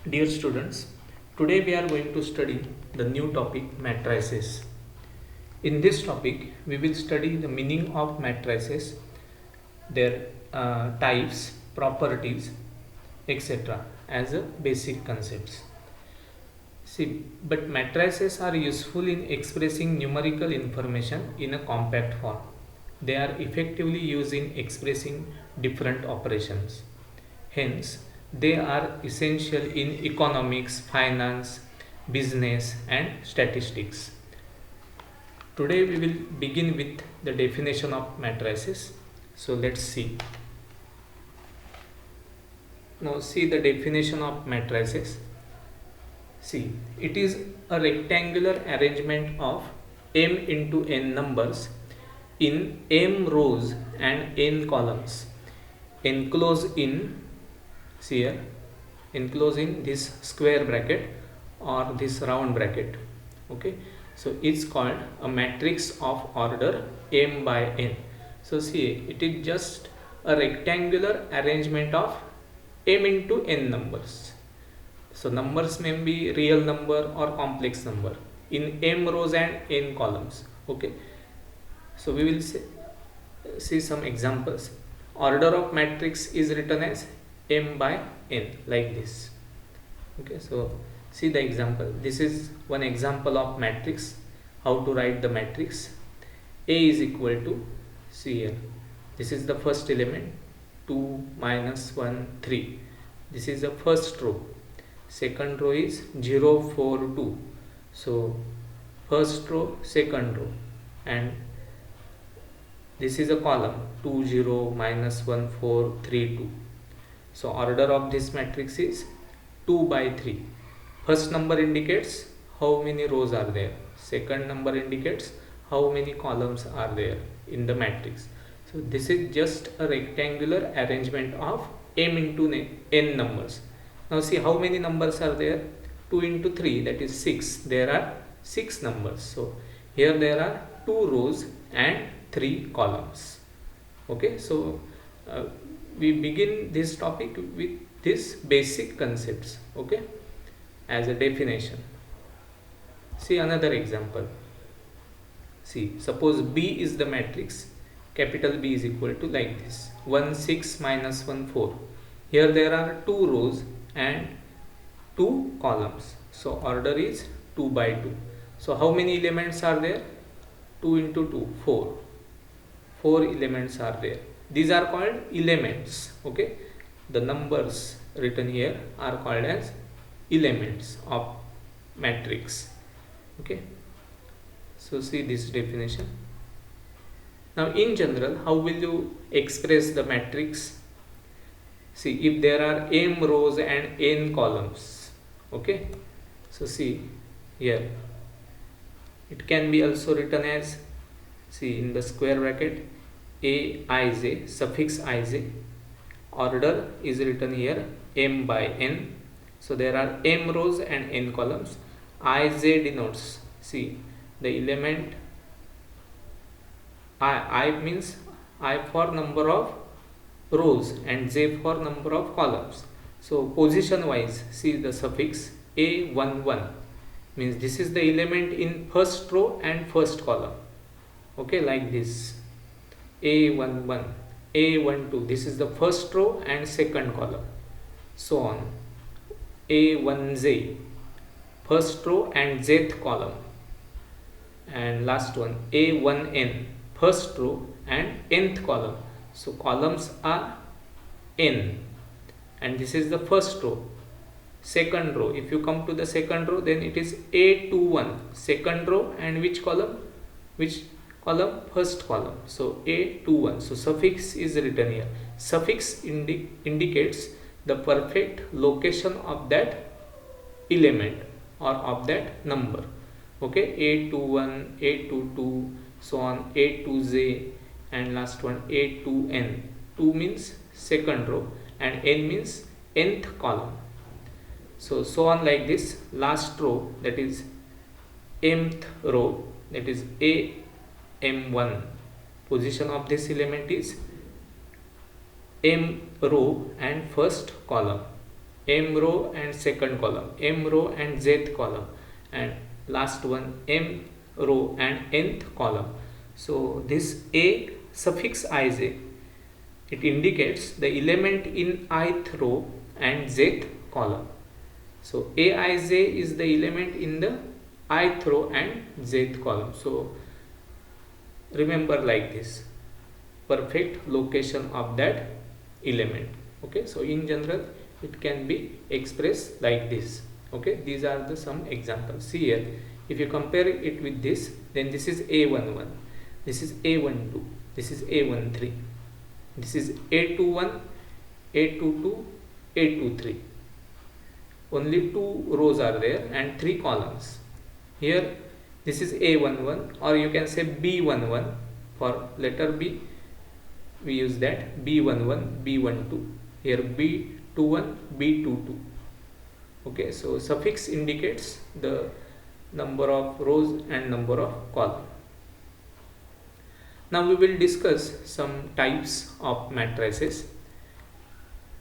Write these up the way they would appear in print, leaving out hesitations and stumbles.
Dear students, today we are going to study the new topic matrices. In this topic, we will study the meaning of matrices, their types, properties, etc. as a basic concepts. See, but matrices are useful in expressing numerical information in a compact form. They are effectively used in expressing different operations. Hence, they are essential in economics, finance, business, and statistics. Today, we will begin with the definition of matrices. So, let's see. Now, see the definition of matrices. See, it is a rectangular arrangement of m into n numbers in m rows and n columns enclosed in, see here, enclosed in this square bracket or this round bracket. Okay, so it's called a matrix of order m by n. So see, it is just a rectangular arrangement of m into n numbers. So numbers may be real number or complex number in m rows and n columns. Okay, so we will see some examples. Order of matrix is written as m by n, like this. Okay, so see the example. This is one example of matrix. How to write the matrix? A is equal to, see here, this is the first element, 2 minus 1 3. This is the first row. Second row is 0 4 2. So first row, second row, and this is a column 2 0 minus 1 4 3 2. So order of this matrix is 2 by 3. First number indicates how many rows are there. Second number indicates how many columns are there in the matrix. So this is just a rectangular arrangement of m into n numbers. Now see how many numbers are there. 2 into 3, that is 6. There are 6 numbers. So here there are 2 rows and 3 columns. Okay, so we begin this topic with these basic concepts. Okay, as a definition. See another example. See, suppose B is the matrix. Capital B is equal to, like this, 1 6 minus 1 4. Here there are 2 rows and 2 columns. So order is 2 by 2. So how many elements are there? 2 into 2, 4. 4 elements are there. These are called elements. Okay, the numbers written here are called as elements of matrix. Okay, so see this definition. Now in general, how will you express the matrix? See, if there are m rows and n columns. Okay, so see here, it can be also written as, see, in the square bracket, aij, suffix ij. Order is written here m by n. So there are m rows and n columns. Ij denotes, see, the element I means I for number of rows and j for number of columns. So position wise, see the suffix a11 means this is the element in first row and first column. Okay, like this, a11, a12, this is the first row and second column, so on. a1j, first row and jth column, and last one a1n, first row and nth column. So columns are n, and this is the first row. Second row, if you come to the second row, then it is a21, second row, and which column? Which column? First column. So a21. So suffix is written here. Suffix indicates the perfect location of that element or of that number. Okay, a21, a22, so on, a2j, and last one a2n. 2 means second row and n means nth column. So on, like this. Last row, that is mth row, that is am1. Position of this element is m row and first column. m row and second column, m row and zth column, and last one m row and nth column. So this a suffix ij, it indicates the element in ith row and zth column. So aij is the element in the ith row and zth column. So remember like this, perfect location of that element. Okay, so in general it can be expressed like this. Okay, these are the some examples. See here, if you compare it with this, then this is a11, this is a12, this is a13, this is a21, a22, a23. Only two rows are there and three columns. Here this is a11, or you can say b11. For letter b we use that b11, b12. Here b21, b22. Okay, so suffix indicates the number of rows and number of columns. Now we will discuss some types of matrices.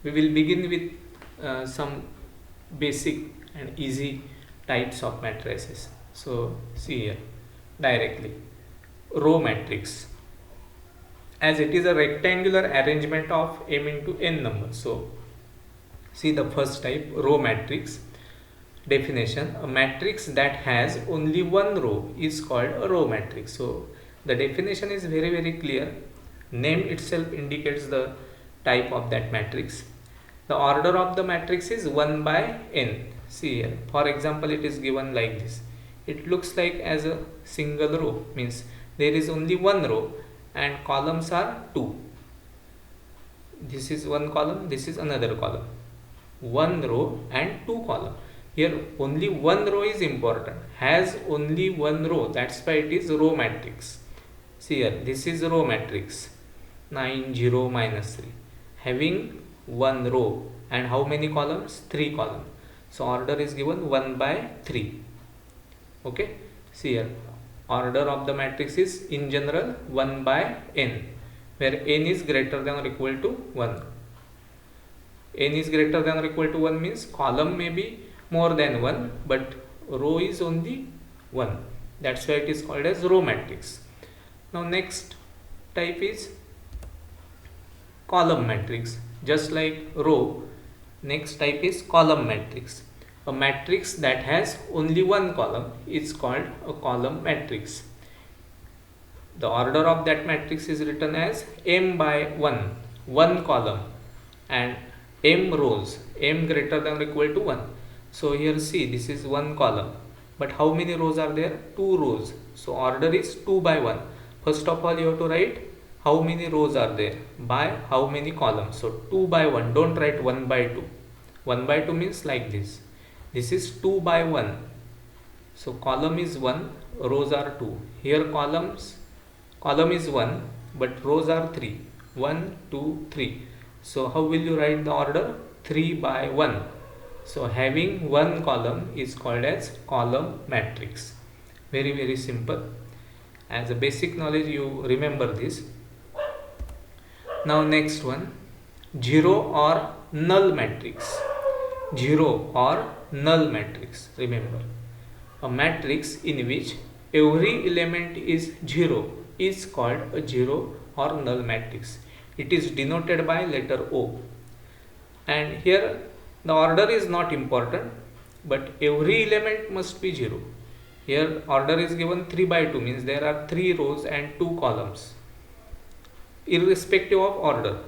We will begin with some basic and easy types of matrices. So see here directly, row matrix, as it is a rectangular arrangement of m into n numbers. So see the first type, row matrix. Definition: a matrix that has only one row is called a row matrix. So the definition is very clear. Name itself indicates the type of that matrix. The order of the matrix is 1 by n. See here, for example, it is given like this. It looks like as a single row, means there is only one row and columns are two. This is one column, this is another column. One row and two columns. Here only one row is important, has only one row, that's why it is row matrix. See here, this is row matrix 9 0 minus 3, having one row and how many columns? Three columns. So order is given 1 by 3. Okay, see here, order of the matrix is in general 1 by n, where n is greater than or equal to 1. N is greater than or equal to 1 means column may be more than 1 but row is only 1. That's why it is called as row matrix. Now next type is column matrix. Just like row, next type is column matrix. A matrix that has only one column is called a column matrix. The order of that matrix is written as m by 1, one column, and m rows, m greater than or equal to 1. So here see, this is one column, but how many rows are there? Two rows. So order is 2 by 1. First of all, you have to write how many rows are there by how many columns. So 2 by 1, don't write 1 by 2. 1 by 2 means like this. This is 2 by 1. So column is 1, rows are 2. Here column is 1 but rows are 3. 1 2 3. So how will you write the order? 3 by 1. So having one column is called as column matrix. Very simple. As a basic knowledge you remember this. Now next one, zero or null matrix. Zero or null matrix. Remember, a matrix in which every element is zero is called a zero or null matrix. It is denoted by letter O. And here the order is not important, but every element must be zero. Here order is given 3 by 2 means there are 3 rows and 2 columns. Irrespective of order,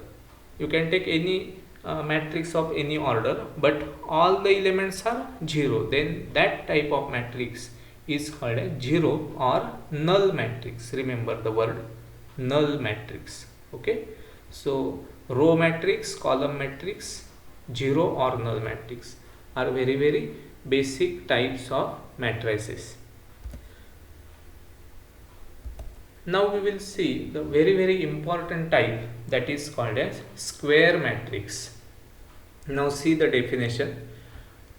you can take any matrix of any order, but all the elements are 0, then that type of matrix is called a zero or null matrix. Remember the word null matrix. Okay, so row matrix, column matrix, zero or null matrix are very basic types of matrices. Now we will see the very important type, that is called as square matrix. Now see the definition.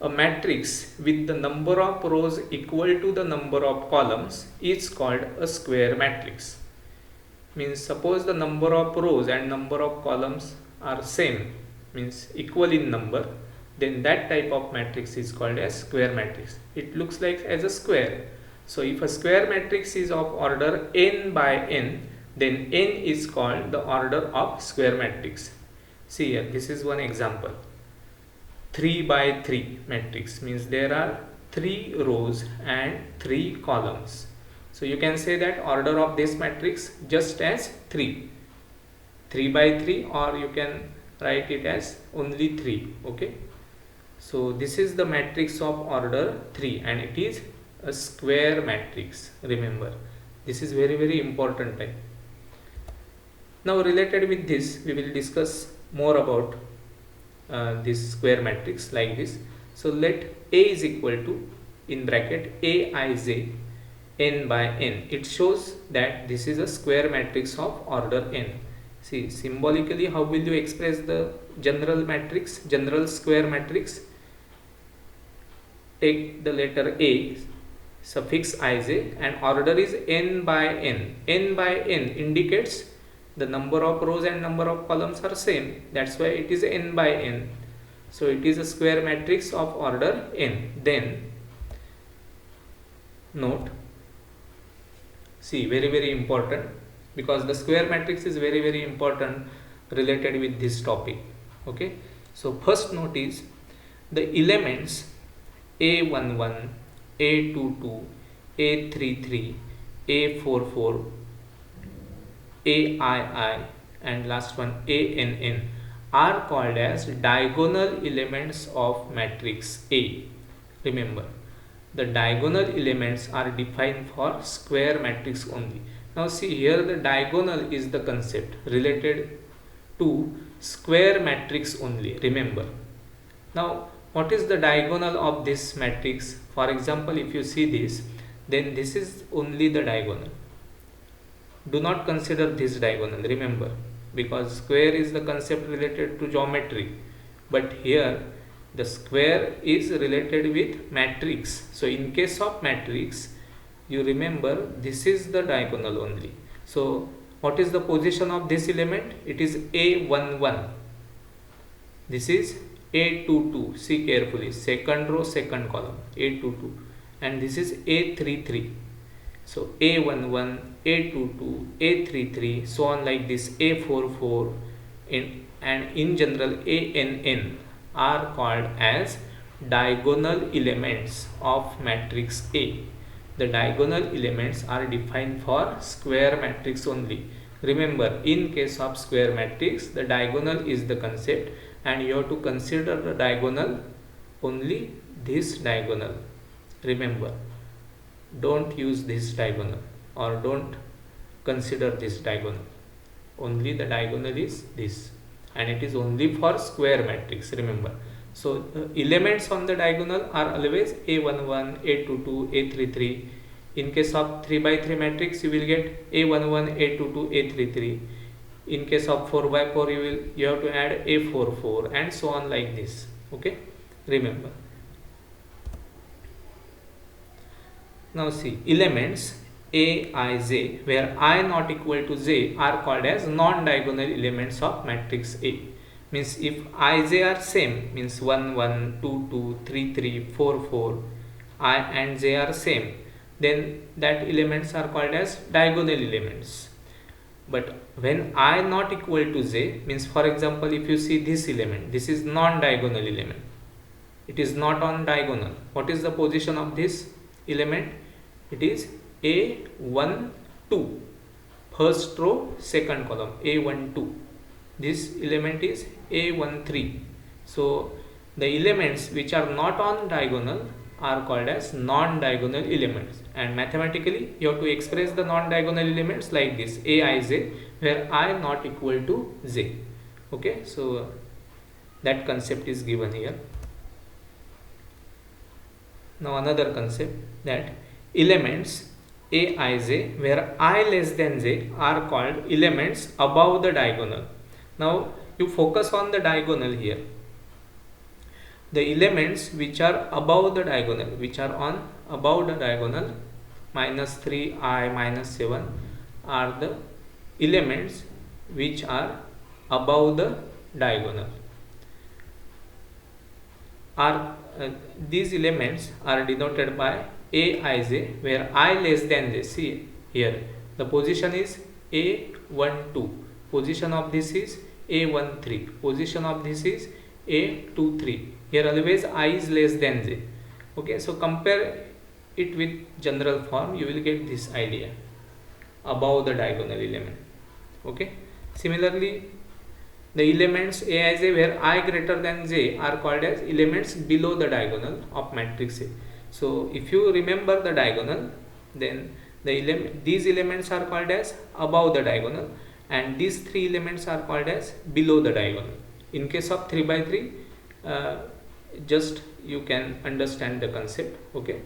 A matrix with the number of rows equal to the number of columns is called a square matrix. Means suppose the number of rows and number of columns are same, means equal in number, then that type of matrix is called as square matrix. It looks like as a square. So if a square matrix is of order n by n, then n is called the order of square matrix. See here, this is one example. 3 by 3 matrix means there are 3 rows and 3 columns. So you can say that order of this matrix just as 3 by 3, or you can write it as only 3. Okay, so this is the matrix of order 3 and it is a square matrix. Remember, this is very important type. Now related with this, we will discuss more about this square matrix like this. So let A is equal to, in bracket, Aij n by n. It shows that this is a square matrix of order n. See, symbolically how will you express the general matrix, general square matrix? Take the letter A, suffix ij, and order is n by n. N by n indicates the number of rows and number of columns are same. That's why it is n by n. So it is a square matrix of order n. Then note, see, very important, because the square matrix is very important related with this topic. Okay, so first note is the elements A11, A22, A33, A44, AII, and last one ANN are called as diagonal elements of matrix A. Remember, the diagonal elements are defined for square matrix only. Now see here, the diagonal is the concept related to square matrix only. Remember, now what is the diagonal of this matrix? For example, if you see this, then this is only the diagonal. Do not consider this diagonal, remember, because square is the concept related to geometry, but here the square is related with matrix. So in case of matrix, you remember this is the diagonal only. So what is the position of this element? It is A11. This is A22. See carefully, second row, second column, A22, and this is A33. So A11, A22, A33, so on like this, A44, and in general ANN are called as diagonal elements of matrix A. The diagonal elements are defined for square matrix only. Remember, in case of square matrix, the diagonal is the concept, and you have to consider the diagonal only this diagonal. Remember, don't use this diagonal or don't consider this diagonal. Only the diagonal is this, and it is only for square matrix. Remember, so elements on the diagonal are always A11, A22, A33. In case of 3 by 3 matrix, you will get A11, A22, A33. In case of 4 by 4, you have to add A44, and so on like this. Okay, remember. Now see, elements A, I, J, where I not equal to J are called as non-diagonal elements of matrix A. Means if I, J are same, means 1, 1, 2, 2, 3, 3, 4, 4, I and J are same, then that elements are called as diagonal elements. But when I not equal to J, means for example, if you see this element, this is non-diagonal element. It is not on diagonal. What is the position of this element? It is A12, first row, second column, A12. This element is A13. So the elements which are not on diagonal are called as non-diagonal elements, and mathematically you have to express the non-diagonal elements like this, Aij, where I not equal to J. Okay, so that concept is given here. Now another concept, that elements Aij where I less than J are called elements above the diagonal. Now you focus on the diagonal here. The elements which are above the diagonal, which are on above the diagonal, minus 3, I, minus 7, are the elements which are above the diagonal. are these elements are denoted by Aij, where I less than j. See here, the position is A12, position of this is A13, position of this is A23. Here always I is less than j. Okay, so compare it with general form, you will get this idea above the diagonal element. Okay, similarly the elements Aij where I greater than j are called as elements below the diagonal of matrix A. So if you remember the diagonal, then these elements are called as above the diagonal, and these three elements are called as below the diagonal. In case of 3 by 3, just you can understand the concept. Okay,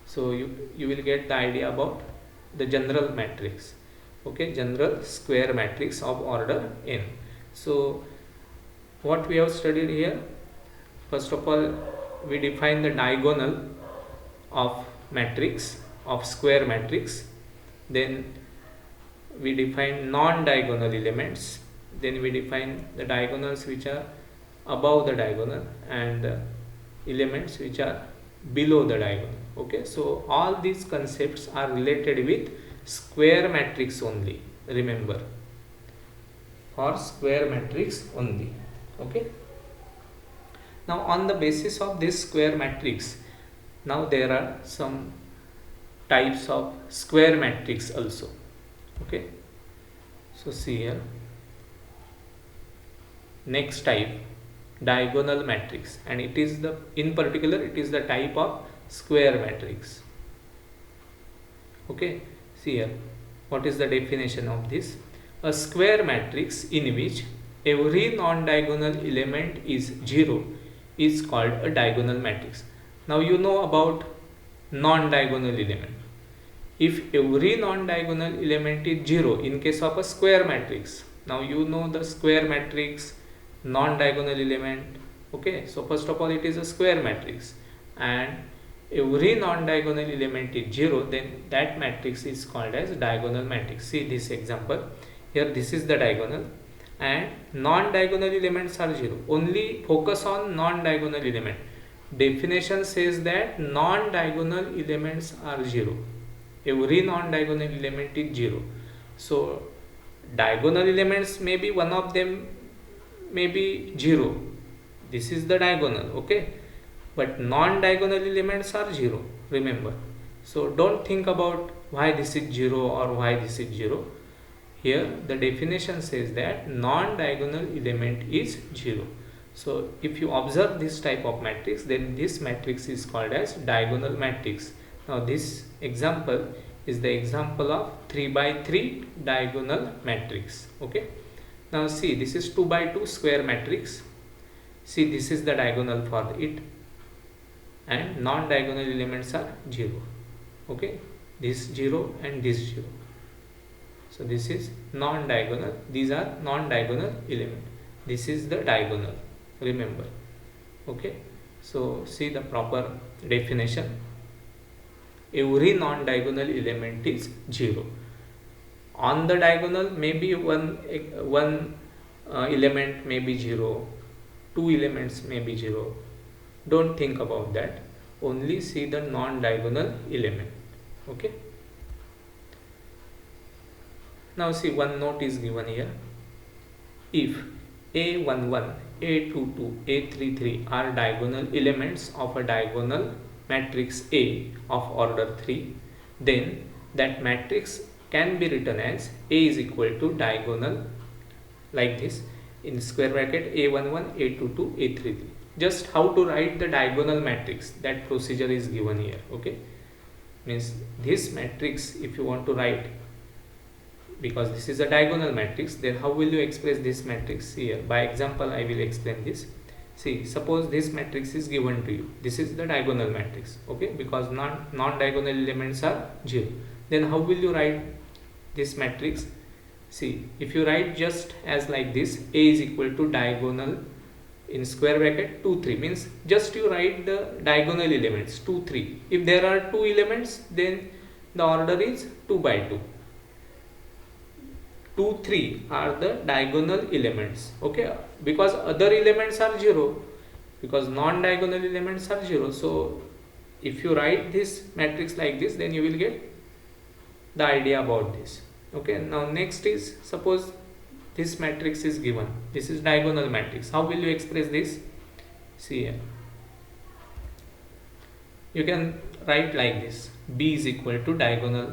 so you will get the idea about the general matrix. Okay, general square matrix of order n. So what we have studied here, first of all we define the diagonal of matrix, of square matrix, then we define non-diagonal elements, then we define the diagonals which are above the diagonal and elements which are below the diagonal. Okay, so all these concepts are related with square matrix only, remember, for square matrix only. Okay, now on the basis of this square matrix, now there are some types of square matrix also. Okay, so see here, next type, diagonal matrix, and it is the, in particular it is the type of square matrix. Okay, see here, what is the definition of this? A square matrix in which every non-diagonal element is 0 is called a diagonal matrix. Now you know about non-diagonal element. If every non-diagonal element is 0 in case of a square matrix, now you know the square matrix, non-diagonal element. Okay, so first of all it is a square matrix, and every non-diagonal element is 0, then that matrix is called as diagonal matrix. See this example here, this is the diagonal and non-diagonal elements are 0. Only focus on non-diagonal element. Definition says that non-diagonal elements are 0. Every non-diagonal element is 0. So diagonal elements, maybe one of them may be 0. This is the diagonal. Okay, but non-diagonal elements are 0, remember. So don't think about why this is 0 or why this is 0. Here the definition says that non-diagonal element is 0. So if you observe this type of matrix, then this matrix is called as diagonal matrix. Now this example is the example of 3 by 3 diagonal matrix. Okay, now see, this is 2 by 2 square matrix. See, this is the diagonal for it, and non-diagonal elements are 0. Okay, this 0 and this 0. So this is non-diagonal, these are non-diagonal element. This is the diagonal, remember. Okay, so see the proper definition. Every non-diagonal element is 0. On the diagonal, maybe one element may be 0, 2 elements may be 0. Don't think about that. Only see the non-diagonal element. Okay. Now see, one note is given here. If A11, A22, A33 are diagonal elements of a diagonal matrix A of order 3, then that matrix can be written as A is equal to diagonal like this, in square bracket A11, A22, A33. Just how to write the diagonal matrix, that procedure is given here. Okay, means this matrix, if you want to write, because this is a diagonal matrix, then how will you express this matrix? Here by example I will explain this. See, suppose this matrix is given to you, this is the diagonal matrix. Okay, because non-diagonal elements are 0, then how will you write this matrix? See, if you write just as like this, A is equal to diagonal in square bracket 2 3, means just you write the diagonal elements 2 3. If there are 2 elements, then the order is 2 by 2. 2 3 are the diagonal elements. Okay, because other elements are 0, because non-diagonal elements are 0. So if you write this matrix like this, then you will get the idea about this. Okay, now next is, suppose this matrix is given, this is diagonal matrix. How will you express this? See here, you can write like this: B is equal to diagonal,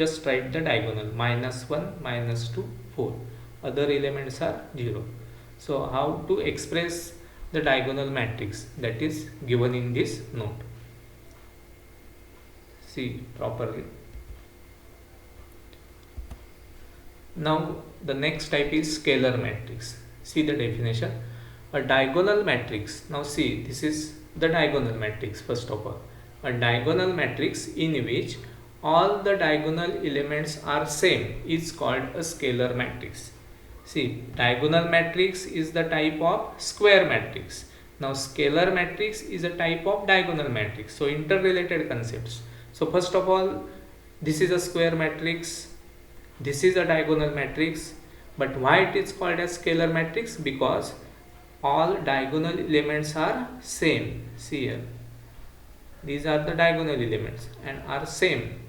just write the diagonal, -1, -2, 4, other elements are 0. So how to express the diagonal matrix, that is given in this note. See properly. Now the next type is scalar matrix. See the definition: a diagonal matrix. Now see, this is the diagonal matrix. First of all, a diagonal matrix in which all the diagonal elements are same is called a scalar matrix. See, diagonal matrix is the type of square matrix. Now scalar matrix is a type of diagonal matrix. So interrelated concepts. So first of all, this is a square matrix, this is a diagonal matrix. But why it is called as scalar matrix? Because all diagonal elements are same. See here, these are the diagonal elements and are same.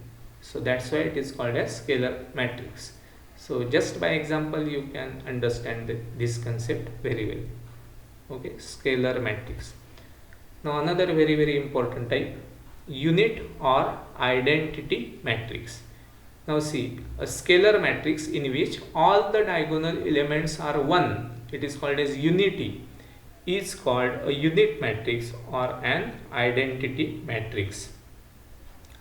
So that's why it is called as scalar matrix. So just by example you can understand this concept very well. Okay, scalar matrix. Now another very important type, unit or identity matrix. Now see, a scalar matrix in which all the diagonal elements are 1, it is called as unity, is called a unit matrix or an identity matrix.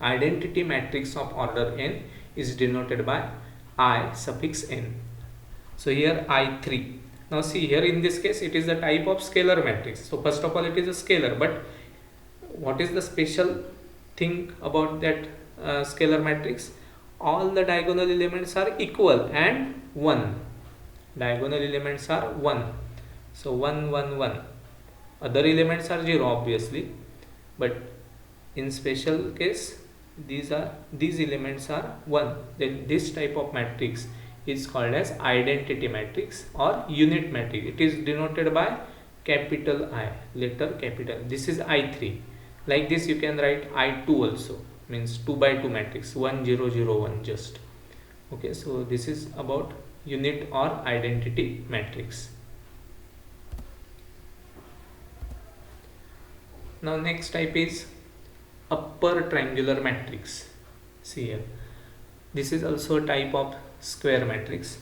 Identity matrix of order n is denoted by I suffix n. So here I3. Now see here, in this case it is the type of scalar matrix. So first of all it is a scalar, but what is the special thing about that scalar matrix? All the diagonal elements are equal and 1. Diagonal elements are 1. So 1, 1, 1. Other elements are 0 obviously, but in special case these elements are 1. Then this type of matrix is called as identity matrix or unit matrix. It is denoted by capital I, letter capital. This is I3. Like this you can write I2 also, means 2 by 2 matrix, 1 0 0 1 just. Okay, so this is about unit or identity matrix. Now next type is upper triangular matrix. See here, this is also a type of square matrix.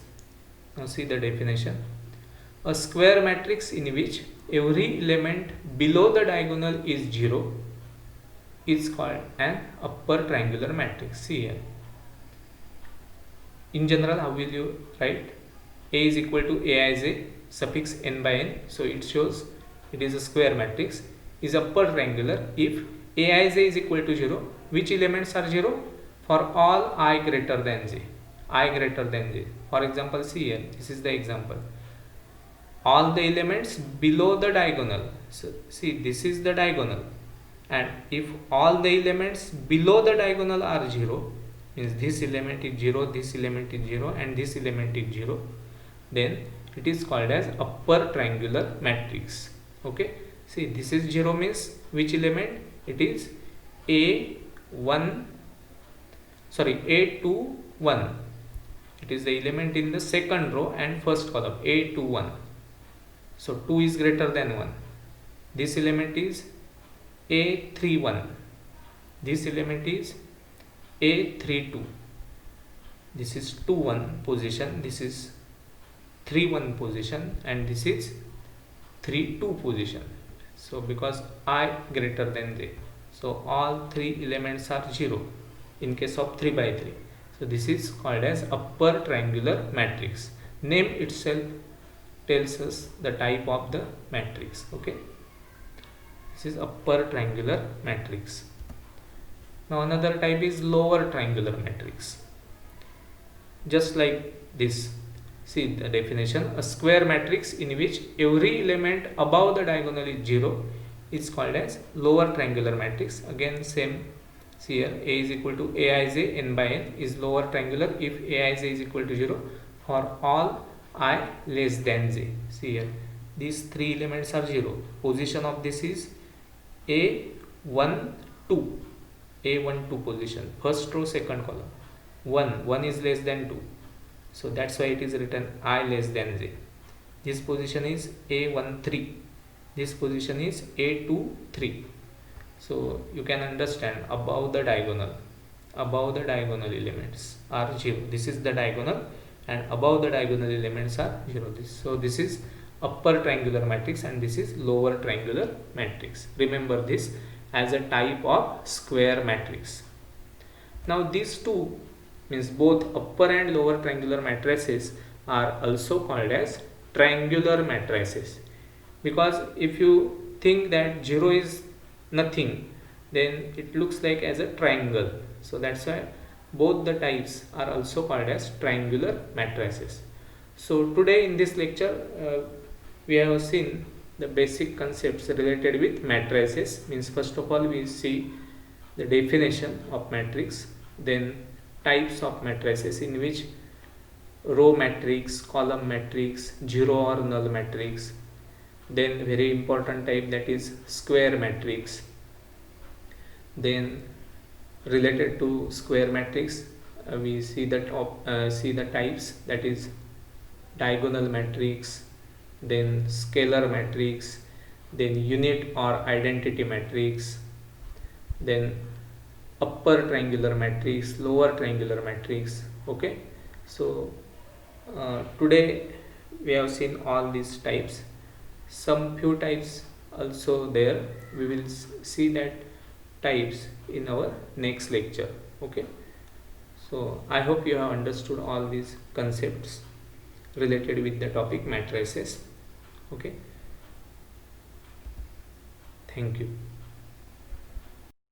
Now see the definition: a square matrix in which every element below the diagonal is 0 is called an upper triangular matrix. See here, in general how will you write? A is equal to Aij suffix n by n, so it shows it is a square matrix, is upper triangular if Aij is equal to 0. Which elements are 0? For all I greater than j. I greater than j. For example, see here, this is the example. All the elements below the diagonal. So see, this is the diagonal, and if all the elements below the diagonal are 0, means this element is 0, this element is 0 and this element is 0, then it is called as upper triangular matrix. Okay, see, this is 0 means which element? It is A2 1. It is the element in the second row and first column, A2 1. So 2 is greater than 1. This element is A3 1. This element is A3 2. This is 2 1 position, this is 3 1 position, and this is 3 2 position. So because I greater than j, so all 3 elements are 0 in case of 3 by 3. So this is called as upper triangular matrix. Name itself tells us the type of the matrix. Okay, this is upper triangular matrix. Now another type is lower triangular matrix. Just like this. See the definition: a square matrix in which every element above the diagonal is 0 is called as lower triangular matrix. Again same. See here, A is equal to Aij n by n is lower triangular if Aij is equal to 0 for all I less than j. See here, these three elements are 0. Position of this is A1 2, A1 2 position, first row second column. 1 is less than 2, so that's why it is written I less than j. This position is A1 3, this position is A2 3. So you can understand above the diagonal elements are 0. This is the diagonal and above the diagonal elements are 0. So this is upper triangular matrix and this is lower triangular matrix. Remember this as a type of square matrix. Now these two, means both upper and lower triangular matrices, are also called as triangular matrices, because if you think that 0 is nothing, then it looks like as a triangle. So that's why both the types are also called as triangular matrices. So today in this lecture we have seen the basic concepts related with matrices. Means first of all we see the definition of matrix, then types of matrices, in which row matrix, column matrix, zero or null matrix, then very important type, that is square matrix. Then related to square matrix we see the types, that is diagonal matrix, then scalar matrix, then unit or identity matrix, then upper triangular matrix, lower triangular matrix. Okay, so today we have seen all these types. Some few types also there, we will see that types in our next lecture. Okay, so I hope you have understood all these concepts related with the topic matrices. Okay, thank you.